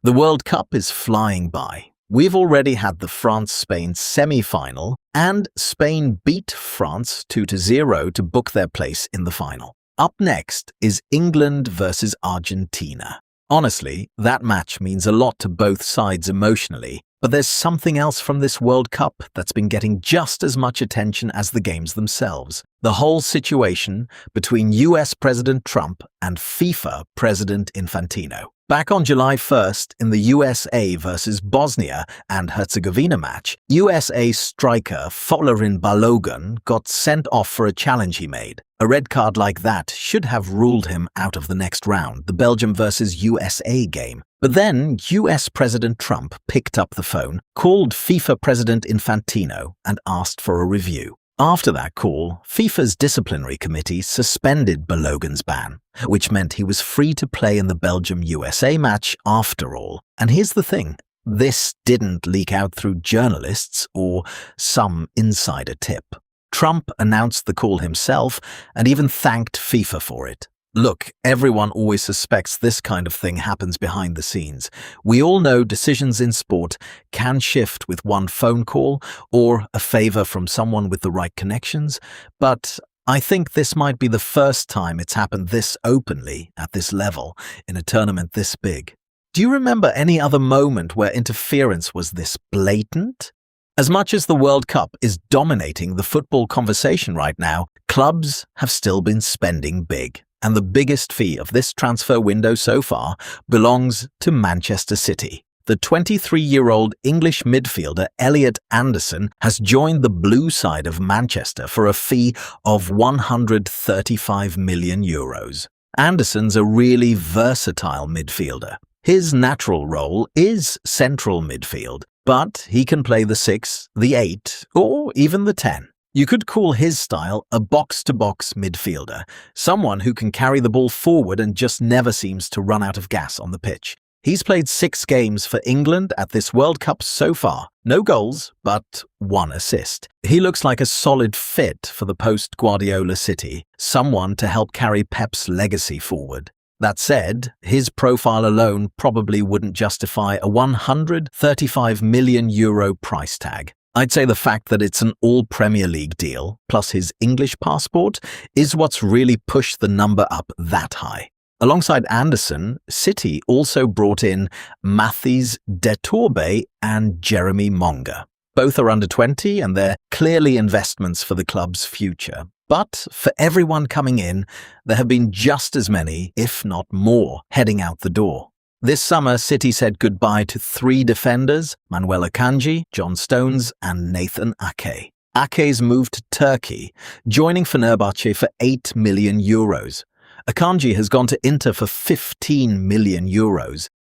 The World Cup is flying by. We've already had the France-Spain semi-final, and Spain beat France 2-0 to book their place in the final. Up next is England versus Argentina. Honestly, that match means a lot to both sides emotionally, but there's something else from this World Cup that's been getting just as much attention as the games themselves. The whole situation between US President Trump and FIFA President Infantino. Back on July 1st, in the USA versus Bosnia and Herzegovina match, USA striker Folarin Balogun got sent off for a challenge he made. A red card like that should have ruled him out of the next round, the Belgium versus USA game. But then US President Trump picked up the phone, called FIFA President Infantino, and asked for a review. After that call, FIFA's disciplinary committee suspended Balogun's ban, which meant he was free to play in the Belgium-USA match after all. And here's the thing, this didn't leak out through journalists or some insider tip. Trump announced the call himself and even thanked FIFA for it. Look, everyone always suspects this kind of thing happens behind the scenes. We all know decisions in sport can shift with one phone call or a favor from someone with the right connections, but I think this might be the first time it's happened this openly at this level in a tournament this big. Do you remember any other moment where interference was this blatant? As much as the World Cup is dominating the football conversation right now, clubs have still been spending big. And the biggest fee of this transfer window so far belongs to Manchester City. The 23-year-old English midfielder Elliot Anderson has joined the blue side of Manchester for a fee of €135 million. Anderson's a really versatile midfielder. His natural role is central midfield, but he can play the 6, the 8, or even the 10. You could call his style a box-to-box midfielder, someone who can carry the ball forward and just never seems to run out of gas on the pitch. He's played 6 games for England at this World Cup so far. No goals, but 1 assist. He looks like a solid fit for the post-Guardiola City, someone to help carry Pep's legacy forward. That said, his profile alone probably wouldn't justify a €135 million price tag. I'd say the fact that it's an all-Premier League deal, plus his English passport, is what's really pushed the number up that high. Alongside Anderson, City also brought in Mathys Detorbe and Jeremy Monga. Both are under 20 and they're clearly investments for the club's future. But for everyone coming in, there have been just as many, if not more, heading out the door. This summer, City said goodbye to 3 defenders, Manuel Akanji, John Stones and Nathan Ake. Ake's moved to Turkey, joining Fenerbahce for €8 million. Akanji has gone to Inter for €15 million.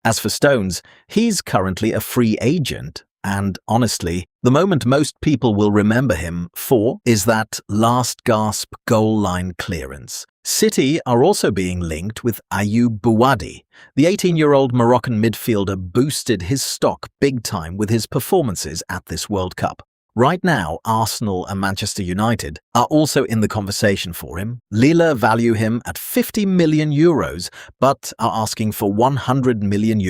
As for Stones, he's currently a free agent. And honestly, the moment most people will remember him for is that last-gasp goal line clearance. City are also being linked with Ayoub Bouadi. The 18-year-old Moroccan midfielder boosted his stock big time with his performances at this World Cup. Right now, Arsenal and Manchester United are also in the conversation for him. Lille value him at €50 million, but are asking for €100 million.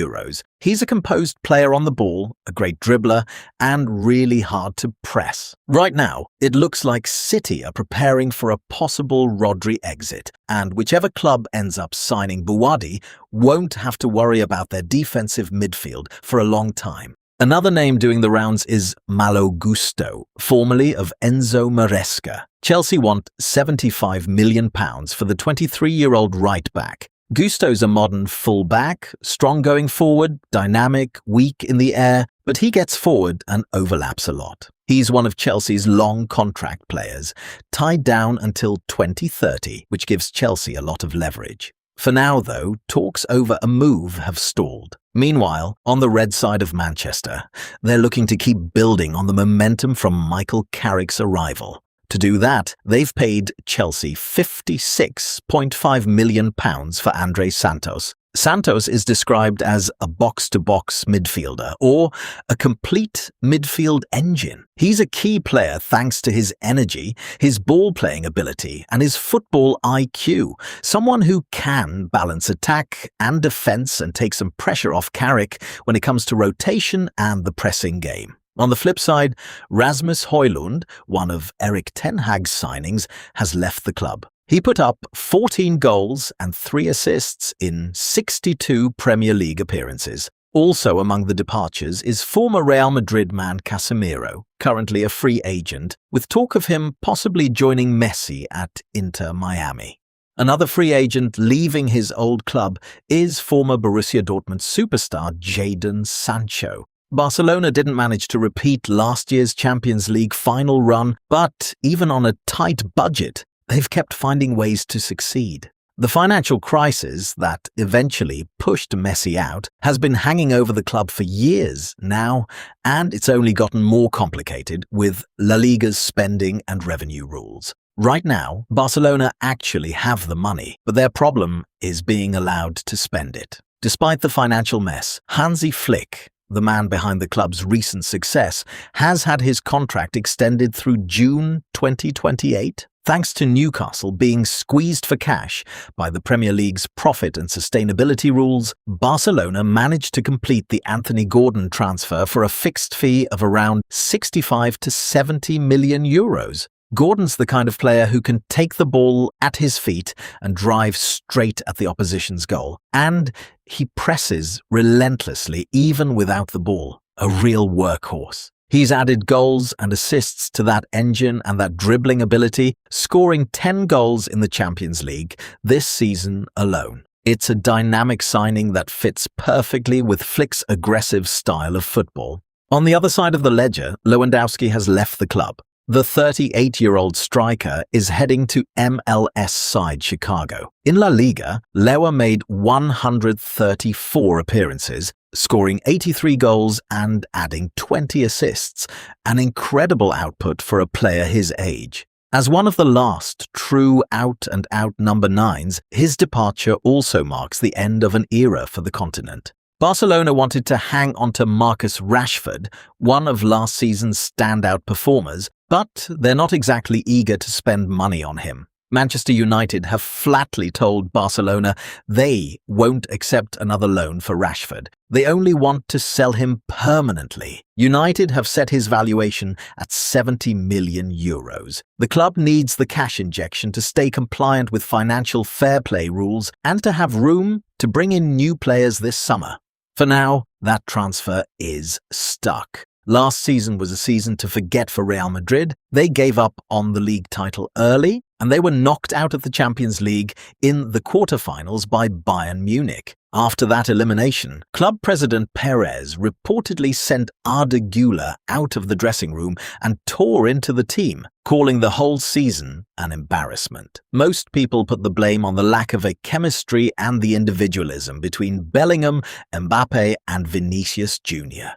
He's a composed player on the ball, a great dribbler, and really hard to press. Right now, it looks like City are preparing for a possible Rodri exit, and whichever club ends up signing Bouadi won't have to worry about their defensive midfield for a long time. Another name doing the rounds is Malo Gusto, formerly of Enzo Maresca. Chelsea want £75 million for the 23-year-old right-back. Gusto's a modern full-back, strong going forward, dynamic, weak in the air, but he gets forward and overlaps a lot. He's one of Chelsea's long contract players, tied down until 2030, which gives Chelsea a lot of leverage. For now, though, talks over a move have stalled. Meanwhile, on the red side of Manchester, they're looking to keep building on the momentum from Michael Carrick's arrival. To do that, they've paid Chelsea £56.5 million for Andre Santos. Santos is described as a box-to-box midfielder or a complete midfield engine. He's a key player thanks to his energy, his ball-playing ability, and his football IQ, someone who can balance attack and defense and take some pressure off Carrick when it comes to rotation and the pressing game. On the flip side, Rasmus Højlund, one of Erik ten Hag's signings, has left the club. He put up 14 goals and 3 assists in 62 Premier League appearances. Also among the departures is former Real Madrid man Casemiro, currently a free agent, with talk of him possibly joining Messi at Inter Miami. Another free agent leaving his old club is former Borussia Dortmund superstar Jadon Sancho. Barcelona didn't manage to repeat last year's Champions League final run, but even on a tight budget, they've kept finding ways to succeed. The financial crisis that eventually pushed Messi out has been hanging over the club for years now, and it's only gotten more complicated with La Liga's spending and revenue rules. Right now, Barcelona actually have the money, but their problem is being allowed to spend it. Despite the financial mess, Hansi Flick, the man behind the club's recent success, has had his contract extended through June 2028. Thanks to Newcastle being squeezed for cash by the Premier League's profit and sustainability rules, Barcelona managed to complete the Anthony Gordon transfer for a fixed fee of around 65 to 70 million euros. Gordon's the kind of player who can take the ball at his feet and drive straight at the opposition's goal. And he presses relentlessly even without the ball. A real workhorse. He's added goals and assists to that engine and that dribbling ability, scoring 10 goals in the Champions League this season alone. It's a dynamic signing that fits perfectly with Flick's aggressive style of football. On the other side of the ledger, Lewandowski has left the club. The 38-year-old striker is heading to MLS side Chicago. In La Liga, Lewa made 134 appearances, scoring 83 goals and adding 20 assists, an incredible output for a player his age. As one of the last true out-and-out number 9s, his departure also marks the end of an era for the continent. Barcelona wanted to hang onto Marcus Rashford, one of last season's standout performers, but they're not exactly eager to spend money on him. Manchester United have flatly told Barcelona they won't accept another loan for Rashford. They only want to sell him permanently. United have set his valuation at 70 million euros. The club needs the cash injection to stay compliant with financial fair play rules and to have room to bring in new players this summer. For now, that transfer is stuck. Last season was a season to forget for Real Madrid. They gave up on the league title early, and they were knocked out of the Champions League in the quarterfinals by Bayern Munich. After that elimination, club president Perez reportedly sent Arda Güler out of the dressing room and tore into the team, calling the whole season an embarrassment. Most people put the blame on the lack of a chemistry and the individualism between Bellingham, Mbappe, and Vinicius Jr.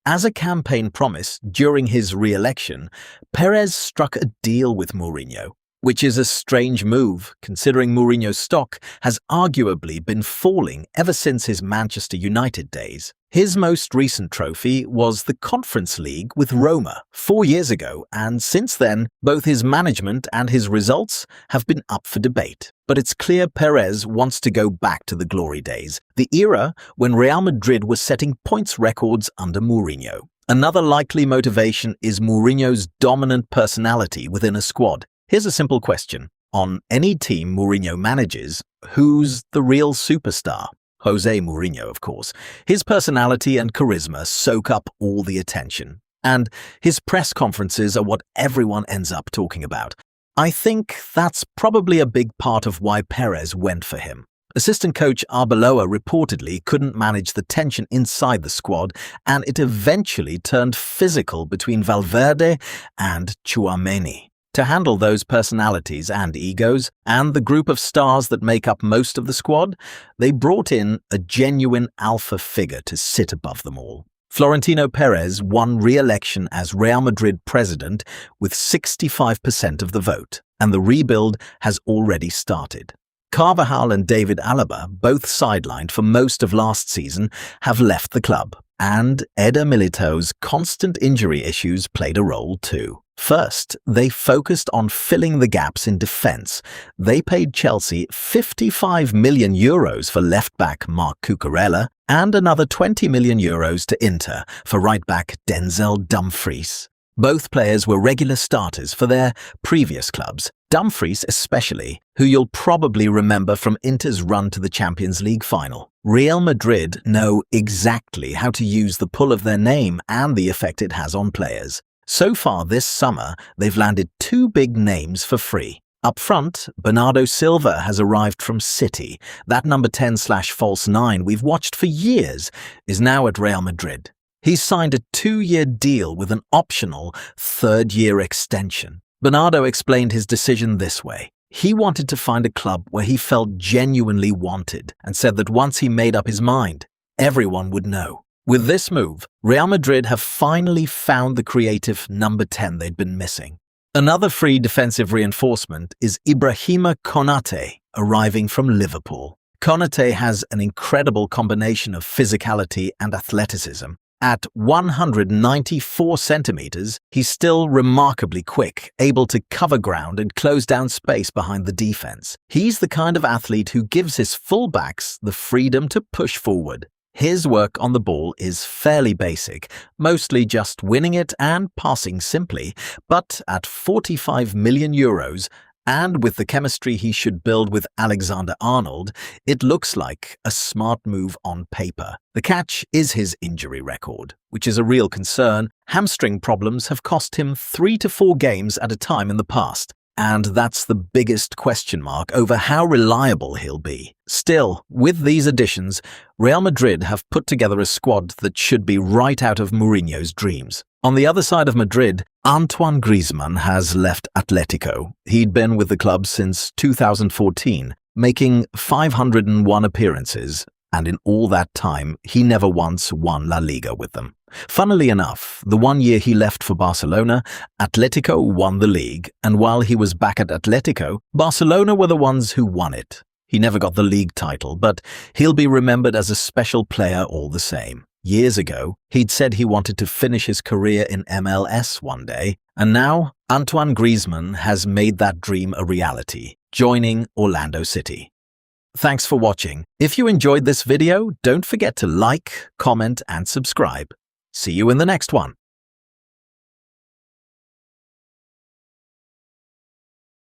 As a campaign promise during his re-election, Perez struck a deal with Mourinho, which is a strange move considering Mourinho's stock has arguably been falling ever since his Manchester United days. His most recent trophy was the Conference League with Roma 4 years ago, and since then, both his management and his results have been up for debate. But it's clear Perez wants to go back to the glory days, the era when Real Madrid was setting points records under Mourinho. Another likely motivation is Mourinho's dominant personality within a squad. Here's a simple question. On any team Mourinho manages, who's the real superstar? Jose Mourinho, of course. His personality and charisma soak up all the attention. And his press conferences are what everyone ends up talking about. I think that's probably a big part of why Perez went for him. Assistant coach Arbeloa reportedly couldn't manage the tension inside the squad, and it eventually turned physical between Valverde and Tchouaméni. To handle those personalities and egos, and the group of stars that make up most of the squad, they brought in a genuine alpha figure to sit above them all. Florentino Perez won re-election as Real Madrid president with 65% of the vote, and the rebuild has already started. Carvajal and David Alaba, both sidelined for most of last season, have left the club, and Eder Militao's constant injury issues played a role too. First, they focused on filling the gaps in defence. They paid Chelsea €55 million for left-back Marc Cucurella and another €20 million to Inter for right-back Denzel Dumfries. Both players were regular starters for their previous clubs, Dumfries especially, who you'll probably remember from Inter's run to the Champions League final. Real Madrid know exactly how to use the pull of their name and the effect it has on players. So far this summer, they've landed two big names for free. Up front, Bernardo Silva has arrived from City. That number 10/false 9 we've watched for years is now at Real Madrid. He's signed a 2-year deal with an optional 3rd-year extension. Bernardo explained his decision this way. He wanted to find a club where he felt genuinely wanted and said that once he made up his mind, everyone would know. With this move, Real Madrid have finally found the creative number 10 they'd been missing. Another free defensive reinforcement is Ibrahima Konate, arriving from Liverpool. Konate has an incredible combination of physicality and athleticism. At 194 centimeters, he's still remarkably quick, able to cover ground and close down space behind the defense. He's the kind of athlete who gives his fullbacks the freedom to push forward. His work on the ball is fairly basic, mostly just winning it and passing simply, but at €45 million, and with the chemistry he should build with Alexander-Arnold, it looks like a smart move on paper. The catch is his injury record, which is a real concern. Hamstring problems have cost him 3 to 4 games at a time in the past, and that's the biggest question mark over how reliable he'll be. Still, with these additions, Real Madrid have put together a squad that should be right out of Mourinho's dreams. On the other side of Madrid, Antoine Griezmann has left Atletico. He'd been with the club since 2014, making 501 appearances, and in all that time, he never once won La Liga with them. Funnily enough, the 1 year he left for Barcelona, Atletico won the league, and while he was back at Atletico, Barcelona were the ones who won it. He never got the league title, but he'll be remembered as a special player all the same. Years ago, he'd said he wanted to finish his career in MLS one day, and now Antoine Griezmann has made that dream a reality, joining Orlando City. Thanks for watching. If you enjoyed this video, don't forget to like, comment, and subscribe. See you in the next one.